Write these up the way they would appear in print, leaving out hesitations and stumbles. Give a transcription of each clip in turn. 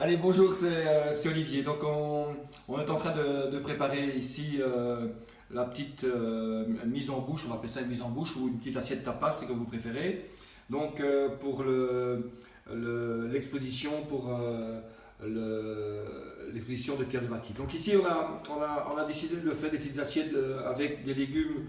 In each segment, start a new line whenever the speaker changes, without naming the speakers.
Allez, bonjour, c'est Olivier. Donc, on est en train de préparer ici la petite mise en bouche, on va appeler ça une mise en bouche ou une petite assiette tapas, c'est comme vous préférez. Donc, pour l'exposition, pour l'exposition de Pierre de Mathis. Donc, ici, on a décidé de faire des petites assiettes avec des légumes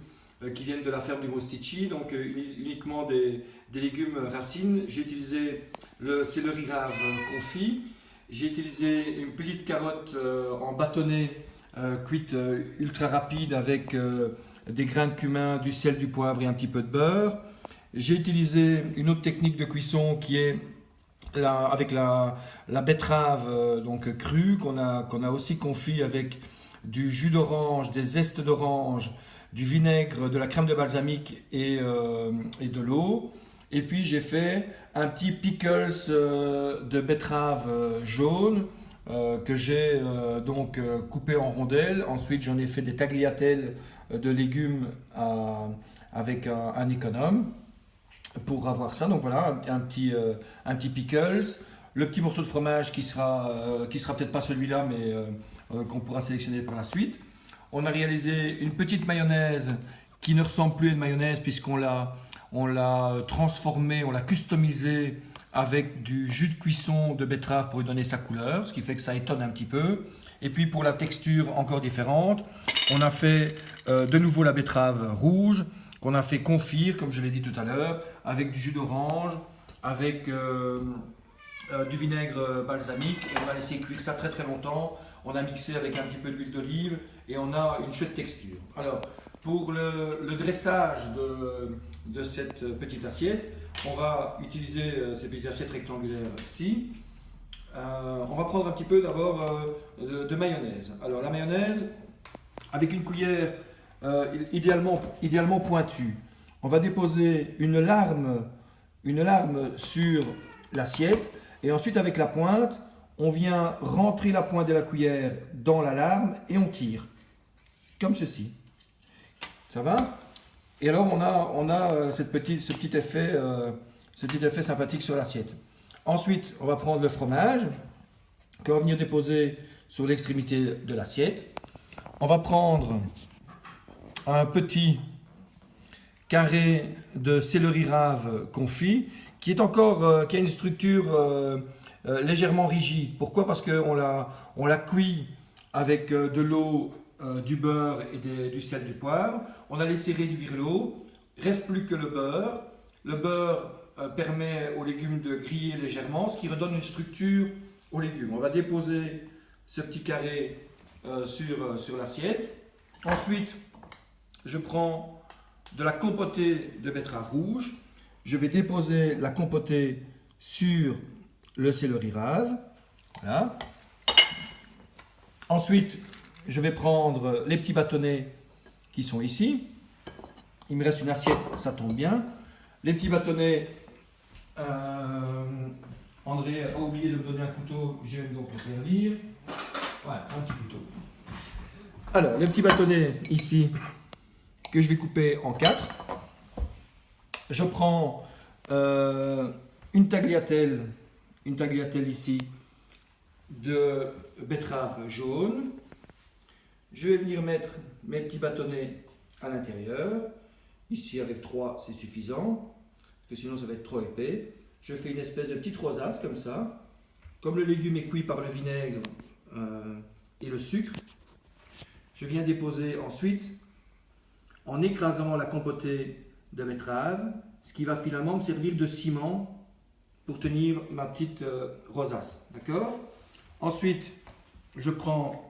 qui viennent de la ferme du Mostici, donc uniquement des légumes racines. J'ai utilisé le céleri rave confit. J'ai utilisé une petite carotte en bâtonnet cuite ultra rapide avec des grains de cumin, du sel, du poivre et un petit peu de beurre. J'ai utilisé une autre technique de cuisson qui est avec la betterave donc crue qu'on a aussi confit avec du jus d'orange, des zestes d'orange, du vinaigre, de la crème de balsamique et de l'eau. Et puis j'ai fait un petit pickles de betterave jaune que j'ai donc coupé en rondelles. Ensuite j'en ai fait des tagliatelles de légumes avec un économe pour avoir ça. Donc voilà un petit pickles. Le petit morceau de fromage qui sera peut-être pas celui-là mais qu'on pourra sélectionner par la suite. On a réalisé une petite mayonnaise qui ne ressemble plus à une mayonnaise puisqu'on l'a transformée, on l'a customisée avec du jus de cuisson de betterave pour lui donner sa couleur, ce qui fait que ça étonne un petit peu. Et puis pour la texture encore différente, on a fait de nouveau la betterave rouge, qu'on a fait confire, comme je l'ai dit tout à l'heure, avec du jus d'orange, avec du vinaigre balsamique. Et on a laissé cuire ça très très longtemps. On a mixé avec un petit peu d'huile d'olive et on a une chouette texture. Alors, pour le dressage de cette petite assiette, on va utiliser ces petites assiettes rectangulaires ici. On va prendre un petit peu d'abord de mayonnaise. Alors, la mayonnaise, avec une cuillère idéalement pointue, on va déposer une larme sur l'assiette et ensuite, avec la pointe, on vient rentrer la pointe de la cuillère dans la larme et on tire, comme ceci. Ça va? Et alors on a ce petit effet sympathique sur l'assiette. Ensuite, on va prendre le fromage qu'on va venir déposer sur l'extrémité de l'assiette. On va prendre un petit carré de céleri rave confit qui a une structure légèrement rigide. Pourquoi? Parce qu'on l'a cuit avec de l'eau, du beurre et du sel, du poivre. On a laissé réduire l'eau. Reste plus que le beurre. Le beurre permet aux légumes de griller légèrement, ce qui redonne une structure aux légumes. On va déposer ce petit carré sur l'assiette. Ensuite, je prends de la compotée de betterave rouge. Je vais déposer la compotée sur le céleri rave. Voilà. Ensuite, je vais prendre les petits bâtonnets qui sont ici. Il me reste une assiette, ça tombe bien. Les petits bâtonnets, André a oublié de me donner un couteau, je vais donc le servir. Voilà, un petit couteau. Alors, les petits bâtonnets ici, que je vais couper en 4. Je prends une tagliatelle ici de betterave jaune. Je vais venir mettre mes petits bâtonnets à l'intérieur. Ici avec 3 c'est suffisant, parce que sinon ça va être trop épais. Je fais une espèce de petite rosace comme ça. Comme le légume est cuit par le vinaigre et le sucre, je viens déposer ensuite en écrasant la compotée de betterave, ce qui va finalement me servir de ciment pour tenir ma petite rosace. D'accord? Ensuite, je prends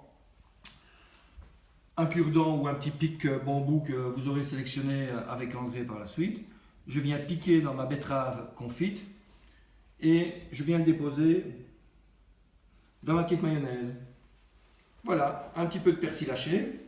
un cure-dent ou un petit pic bambou que vous aurez sélectionné avec André par la suite. Je viens piquer dans ma betterave confite et je viens le déposer dans ma petite mayonnaise. Voilà, un petit peu de persil haché.